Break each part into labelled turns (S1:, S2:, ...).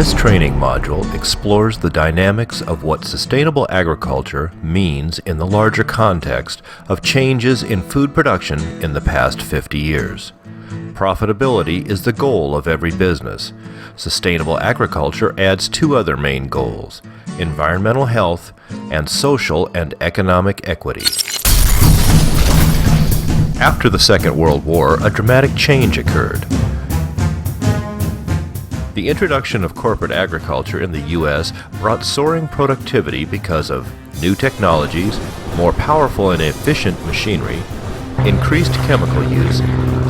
S1: This training module explores the dynamics of what sustainable agriculture means in the larger context of changes in food production in the past 50 years. Profitability is the goal of every business. Sustainable agriculture adds two other main goals: environmental health and social and economic equity. After the Second World War, a dramatic change occurred. The introduction of corporate agriculture in the U.S. brought soaring productivity because of new technologies, more powerful and efficient machinery, increased chemical use,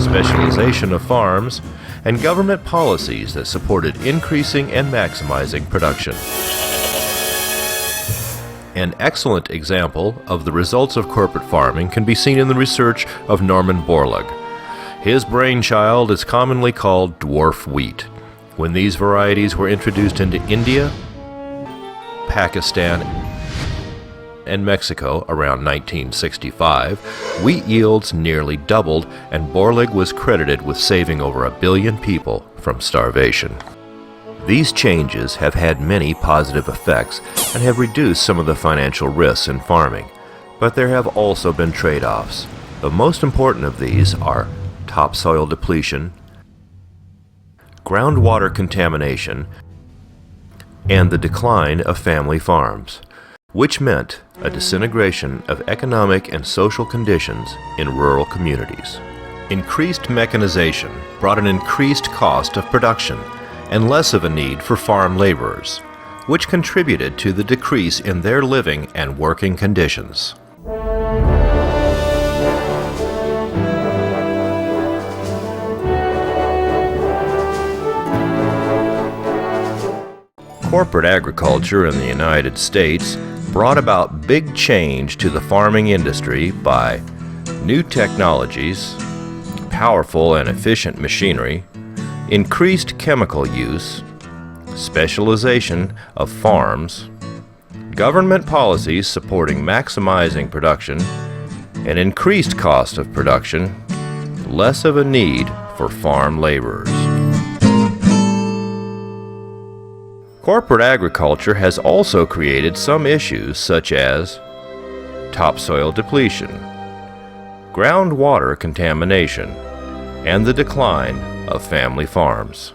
S1: specialization of farms, and government policies that supported increasing and maximizing production. An excellent example of the results of corporate farming can be seen in the research of Norman Borlaug. His brainchild is commonly called dwarf wheat. When these varieties were introduced into India, Pakistan, and Mexico around 1965, wheat yields nearly doubled, and Borlaug was credited with saving over 1 billion people from starvation. These changes have had many positive effects and have reduced some of the financial risks in farming, but there have also been trade-offs. The most important of these are topsoil depletion, groundwater contamination, and the decline of family farms, which meant a disintegration of economic and social conditions in rural communities. Increased mechanization brought an increased cost of production and less of a need for farm laborers, which contributed to the decrease in their living and working conditions. Corporate agriculture in the United States brought about big change to the farming industry by new technologies, powerful and efficient machinery, increased chemical use, specialization of farms, government policies supporting maximizing production, an increased cost of production, less of a need for farm laborers. Corporate agriculture has also created some issues such as topsoil depletion, groundwater contamination, and the decline of family farms.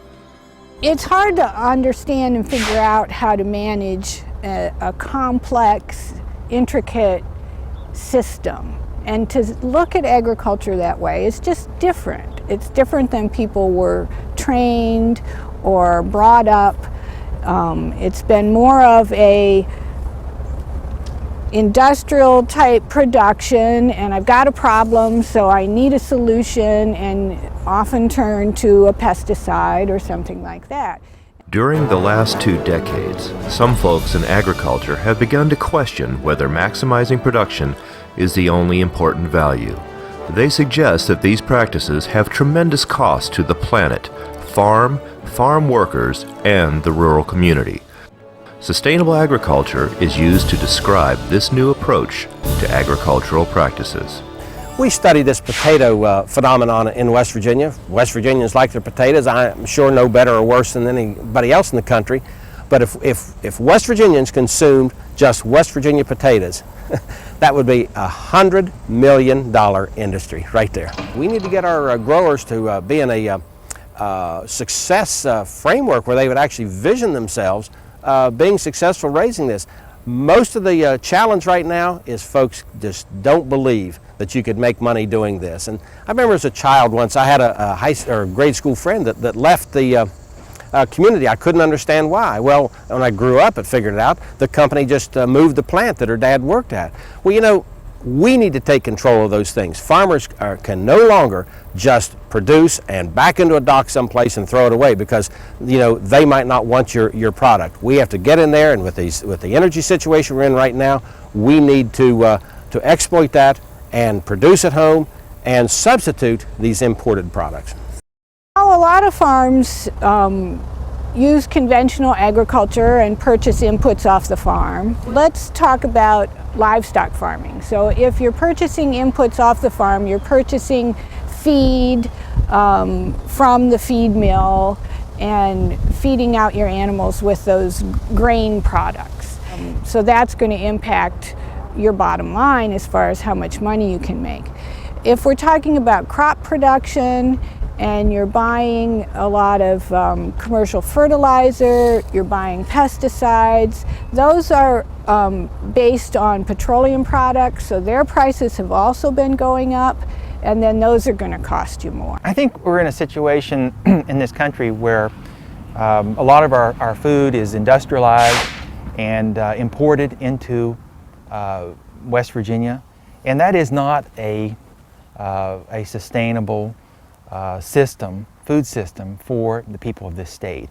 S2: It's hard to understand and figure out how to manage a complex, intricate system. And to look at agriculture that way is just different. It's different than people were trained or brought up. It's been more of a industrial type production, and I've got a problem, so I need a solution, and often turn to a pesticide or something like that.
S1: During the last 2 decades, some folks in agriculture have begun to question whether maximizing production is the only important value. They suggest that these practices have tremendous costs to the planet, farm workers, and the rural community. Sustainable agriculture is used to describe this new approach to agricultural practices.
S3: We study this potato phenomenon in West Virginia. West Virginians like their potatoes. I'm sure no better or worse than anybody else in the country. But if West Virginians consumed just West Virginia potatoes, that would be a $100 million industry right there. We need to get our growers to be in a success framework where they would actually vision themselves being successful raising this. Most of the challenge right now is folks just don't believe that you could make money doing this. And I remember as a child once I had a grade school friend that left the community. I couldn't understand why. Well, when I grew up and figured it out, the company just moved the plant that her dad worked at. Well, you know, we need to take control of those things. Farmers can no longer just produce and back into a dock someplace and throw it away because, you know, they might not want your product. We have to get in there, and with the energy situation we're in right now, we need to exploit that and produce at home and substitute these imported products.
S2: Well, a lot of farms use conventional agriculture and purchase inputs off the farm. Let's talk about livestock farming. So if you're purchasing inputs off the farm, you're purchasing feed from the feed mill and feeding out your animals with those grain products. So that's going to impact your bottom line as far as how much money you can make. If we're talking about crop production and you're buying a lot of commercial fertilizer, you're buying pesticides, those are based on petroleum products, so their prices have also been going up, and then those are going to cost you more.
S4: I think we're in a situation in this country where a lot of our food is industrialized and imported into West Virginia, and that is not a sustainable food system for the people of this state.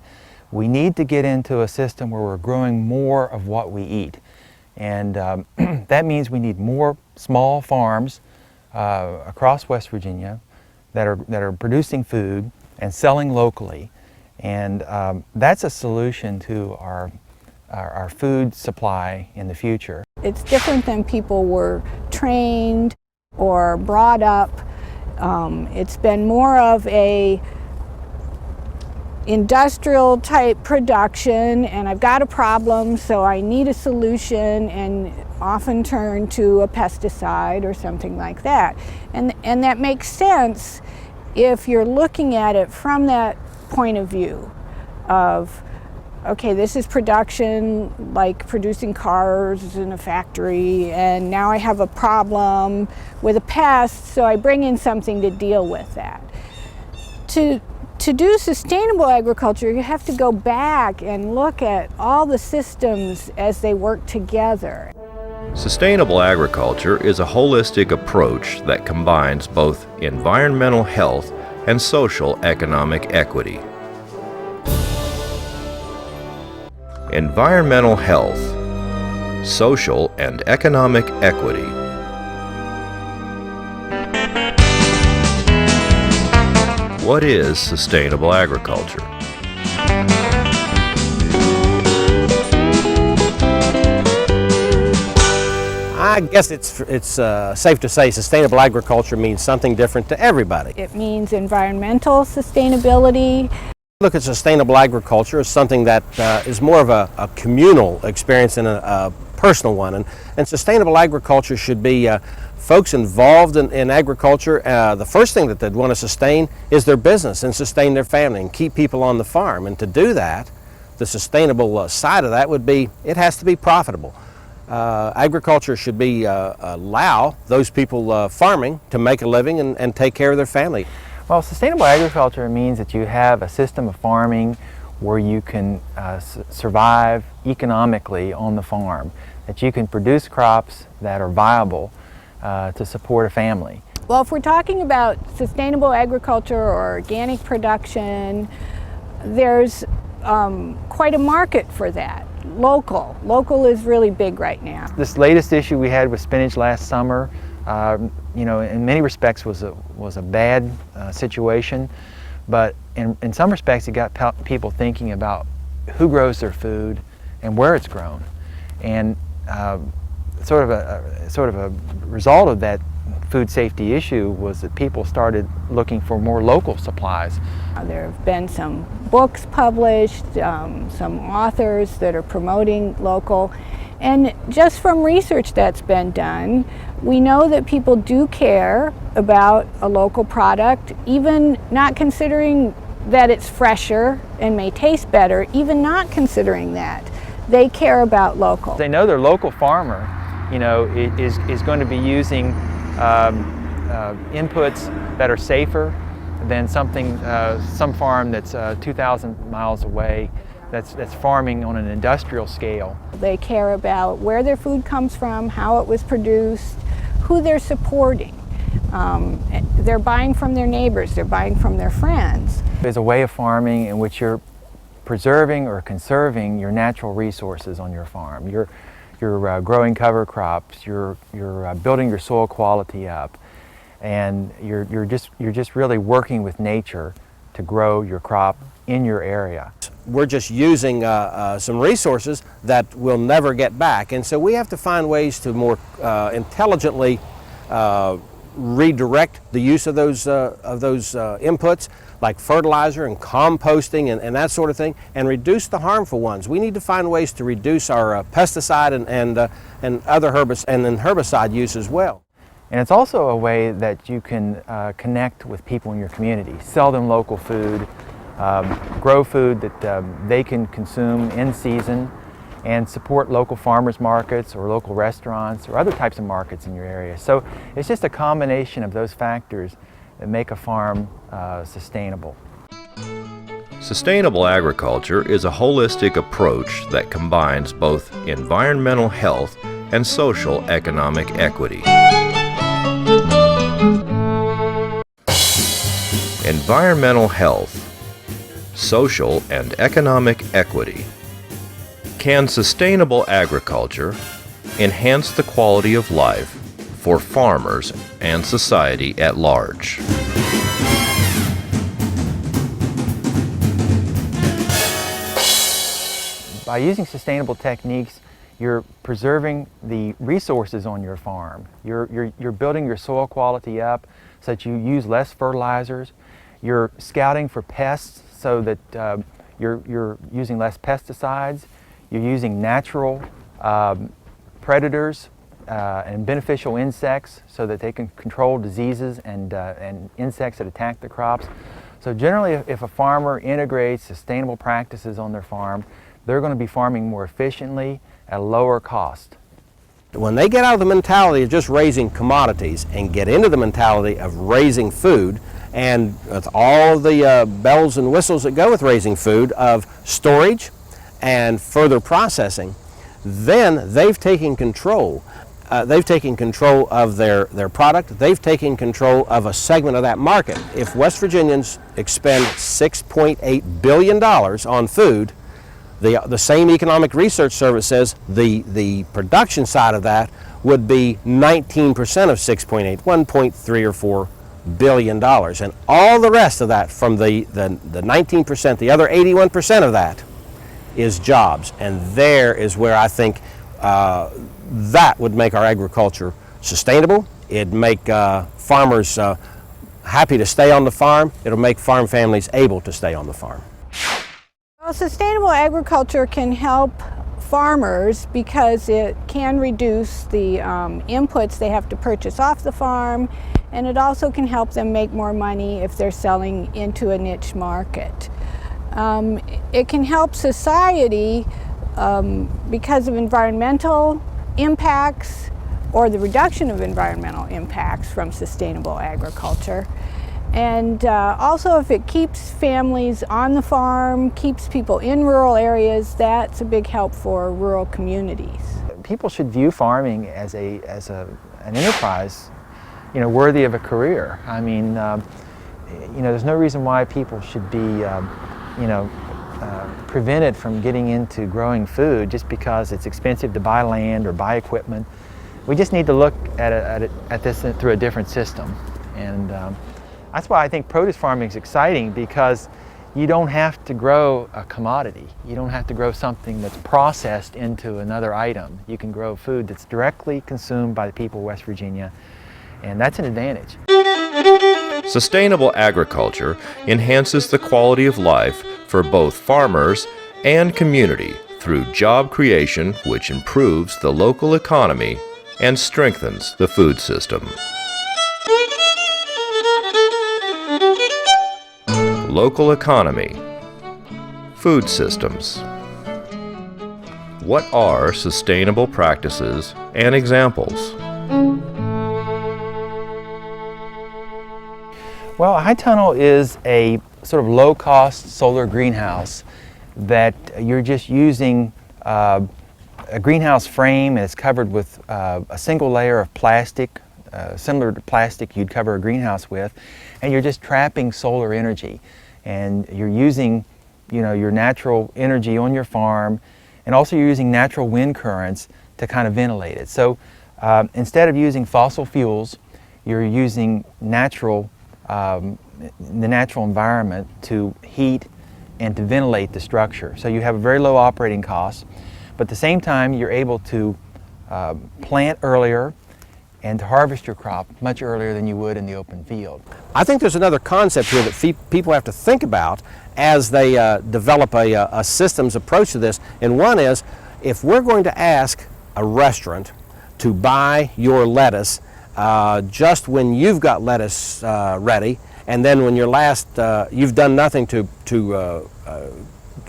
S4: We need to get into a system where we're growing more of what we eat, and that means we need more small farms across West Virginia that are producing food and selling locally, and that's a solution to our food supply in the future.
S2: It's different than people were trained or brought up. It's been more of a industrial type production, and I've got a problem, so I need a solution, and often turn to a pesticide or something like that. And that makes sense if you're looking at it from that point of view of, okay, this is production, like producing cars in a factory, and now I have a problem with a pest, so I bring in something to deal with that. To do sustainable agriculture, you have to go back and look at all the systems as they work together.
S1: Sustainable agriculture is a holistic approach that combines both environmental health and social economic equity. Environmental health, social and economic equity. What is sustainable agriculture?
S3: I guess it's safe to say sustainable agriculture means something different to everybody.
S2: It means environmental sustainability.
S3: Look at sustainable agriculture as something that is more of a communal experience than a personal one. And sustainable agriculture should be folks involved in agriculture. The first thing that they'd want to sustain is their business and sustain their family and keep people on the farm. And to do that, the sustainable side of that would be it has to be profitable. Agriculture should be allow those people farming to make a living and take care of their family.
S4: Well, sustainable agriculture means that you have a system of farming where you can survive economically on the farm, that you can produce crops that are viable to support a family.
S2: Well, if we're talking about sustainable agriculture or organic production, there's quite a market for that. Local is really big right now.
S4: This latest issue we had with spinach last summer, you know, in many respects was a bad situation, but in some respects it got people thinking about who grows their food and where it's grown, and sort of a result of that food safety issue was that people started looking for more local supplies.
S2: There have been some books published, some authors that are promoting local, and just from research that's been done, we know that people do care about a local product, even not considering that it's fresher and may taste better, even not considering that. They care about local.
S4: They know their local farmer, you know, is going to be using inputs that are safer than some farm that's 2,000 miles away that's farming on an industrial scale.
S2: They care about where their food comes from, how it was produced, who they're supporting. They're buying from their neighbors, they're buying from their friends.
S4: There's a way of farming in which you're preserving or conserving your natural resources on your farm. You're growing cover crops, you're building your soil quality up, and you're just really working with nature to grow your crop in your area.
S3: We're just using some resources that we'll never get back, and so we have to find ways to more intelligently redirect the use of those inputs like fertilizer and composting and that sort of thing, and reduce the harmful ones. We need to find ways to reduce our pesticide and other herbicide use as well.
S4: And it's also a way that you can connect with people in your community, sell them local food, grow food that they can consume in season, and support local farmers markets or local restaurants or other types of markets in your area. So it's just a combination of those factors that make a farm sustainable.
S1: Sustainable agriculture is a holistic approach that combines both environmental health and social economic equity. Environmental health, social and economic equity. Can sustainable agriculture enhance the quality of life for farmers and society at large?
S4: By using sustainable techniques, you're preserving the resources on your farm. You're building your soil quality up so that you use less fertilizers. You're scouting for pests so that you're using less pesticides. You're using natural predators and beneficial insects so that they can control diseases and insects that attack the crops. So generally, if a farmer integrates sustainable practices on their farm, they're going to be farming more efficiently at a lower cost.
S3: When they get out of the mentality of just raising commodities and get into the mentality of raising food, and with all the bells and whistles that go with raising food of storage and further processing, then they've taken control. They've taken control of their product. They've taken control of a segment of that market. If West Virginians expend $6.8 billion on food, the same Economic Research Service says the production side of that would be 19% of 6.8, 1.3 or 4 billion dollars, and all the rest of that from the 19%, the other 81% of that is jobs, and there is where I think that would make our agriculture sustainable. It'd make farmers happy to stay on the farm. It'll make farm families able to stay on the farm.
S2: Well, sustainable agriculture can help farmers because it can reduce the inputs they have to purchase off the farm, and it also can help them make more money if they're selling into a niche market. It can help society because of environmental impacts or the reduction of environmental impacts from sustainable agriculture. And also, if it keeps families on the farm, keeps people in rural areas, that's a big help for rural communities.
S4: People should view farming as an enterprise, worthy of a career. I mean, there's no reason why people should be, prevented from getting into growing food just because it's expensive to buy land or buy equipment. We just need to look at this through a different system, and that's why I think produce farming is exciting, because you don't have to grow a commodity. You don't have to grow something that's processed into another item. You can grow food that's directly consumed by the people of West Virginia, and that's an advantage.
S1: Sustainable agriculture enhances the quality of life for both farmers and community through job creation, which improves the local economy and strengthens the food system. Local economy. Food systems. What are sustainable practices and examples?
S4: Well, a high tunnel is a sort of low-cost solar greenhouse that you're just using a greenhouse frame, and it's covered with a single layer of plastic, similar to plastic you'd cover a greenhouse with, and you're just trapping solar energy. And you're using, your natural energy on your farm, and also you're using natural wind currents to kind of ventilate it. So instead of using fossil fuels, you're using the natural environment to heat and to ventilate the structure. So you have a very low operating cost, but at the same time you're able to plant earlier, and to harvest your crop much earlier than you would in the open field.
S3: I think there's another concept here that people have to think about as they develop a systems approach to this, and one is, if we're going to ask a restaurant to buy your lettuce just when you've got lettuce ready, and then when you've done nothing to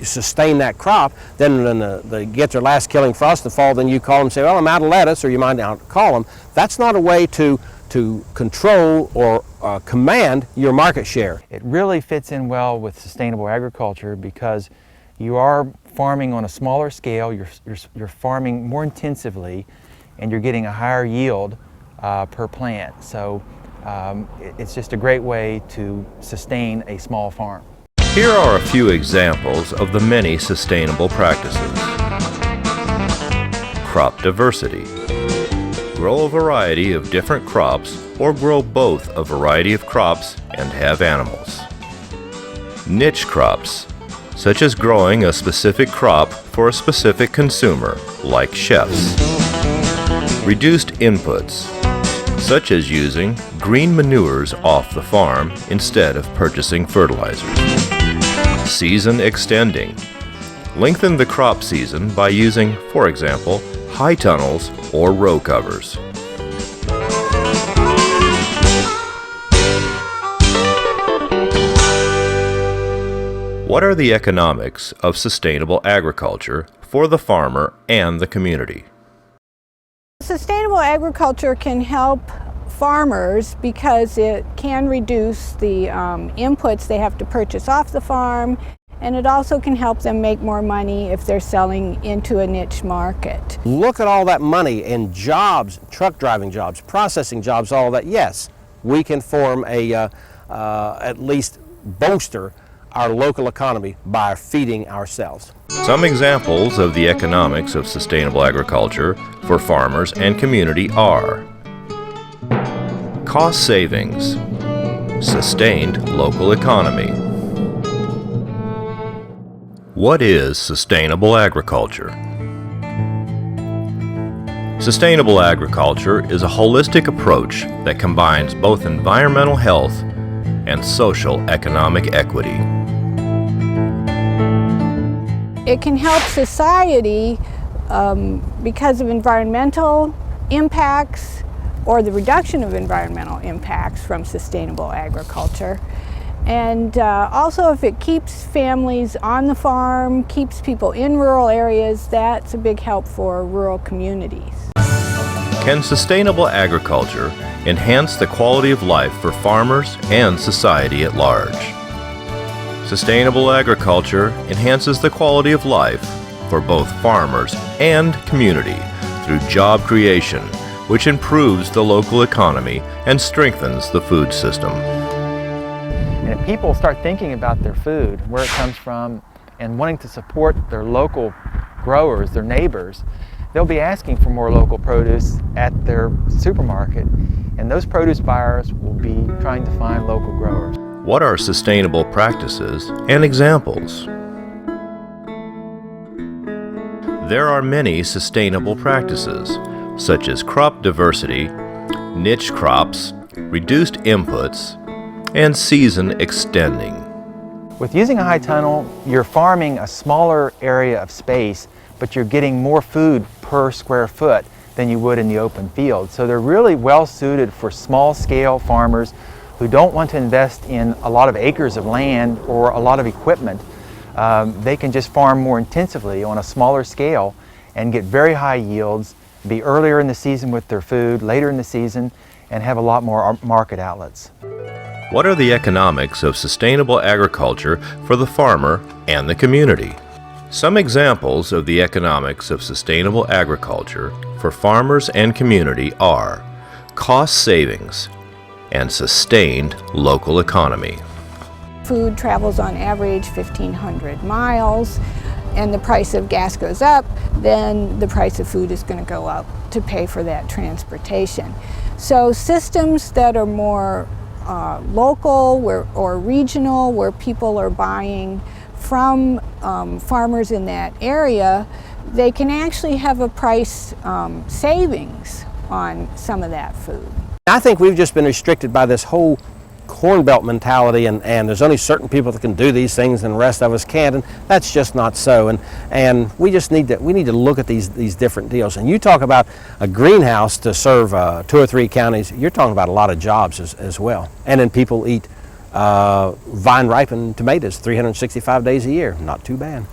S3: sustain that crop, then when they get their last killing frost in the fall, then you call them and say, well, I'm out of lettuce, or you might not call them. That's not a way to control or command your market share.
S4: It really fits in well with sustainable agriculture because you are farming on a smaller scale, you're farming more intensively, and you're getting a higher yield per plant. So it's just a great way to sustain a small farm.
S1: Here are a few examples of the many sustainable practices. Crop diversity. Grow a variety of different crops, or grow both a variety of crops and have animals. Niche crops, such as growing a specific crop for a specific consumer, like chefs. Reduced inputs, such as using green manures off the farm instead of purchasing fertilizers. Season extending. Lengthen the crop season by using, for example, high tunnels or row covers. What are the economics of sustainable agriculture for the farmer and the community?
S2: Sustainable agriculture can help farmers because it can reduce the inputs they have to purchase off the farm, and it also can help them make more money if they're selling into a niche market.
S3: Look at all that money in jobs, truck driving jobs, processing jobs, all that. Yes, we can form at least bolster our local economy by feeding ourselves.
S1: Some examples of the economics of sustainable agriculture for farmers and community are: cost savings, sustained local economy. What is sustainable agriculture? Sustainable agriculture is a holistic approach that combines both environmental health and social economic equity.
S2: It can help society because of environmental impacts or the reduction of environmental impacts from sustainable agriculture. And also, if it keeps families on the farm, keeps people in rural areas, that's a big help for rural communities.
S1: Can sustainable agriculture enhance the quality of life for farmers and society at large? Sustainable agriculture enhances the quality of life for both farmers and community through job creation, which improves the local economy and strengthens the food system.
S4: And if people start thinking about their food, where it comes from, and wanting to support their local growers, their neighbors, they'll be asking for more local produce at their supermarket, and those produce buyers will be trying to find local growers.
S1: What are sustainable practices and examples? There are many sustainable practices, such as crop diversity, niche crops, reduced inputs, and season extending.
S4: With using a high tunnel, you're farming a smaller area of space, but you're getting more food per square foot than you would in the open field. So they're really well suited for small-scale farmers who don't want to invest in a lot of acres of land or a lot of equipment. They can just farm more intensively on a smaller scale and get very high yields, be earlier in the season with their food, later in the season, and have a lot more market outlets.
S1: What are the economics of sustainable agriculture for the farmer and the community? Some examples of the economics of sustainable agriculture for farmers and community are cost savings and sustained local economy.
S2: Food travels on average 1,500 miles, and the price of gas goes up, then the price of food is going to go up to pay for that transportation. So systems that are more local or regional, where people are buying from farmers in that area, they can actually have a price savings on some of that food.
S3: I think we've just been restricted by this whole Corn Belt mentality, and there's only certain people that can do these things and the rest of us can't, and that's just not so. And we just need to look at these different deals. And you talk about a greenhouse to serve 2 or 3 counties, you're talking about a lot of jobs as well. And then people eat vine ripened tomatoes 365 days a year. Not too bad.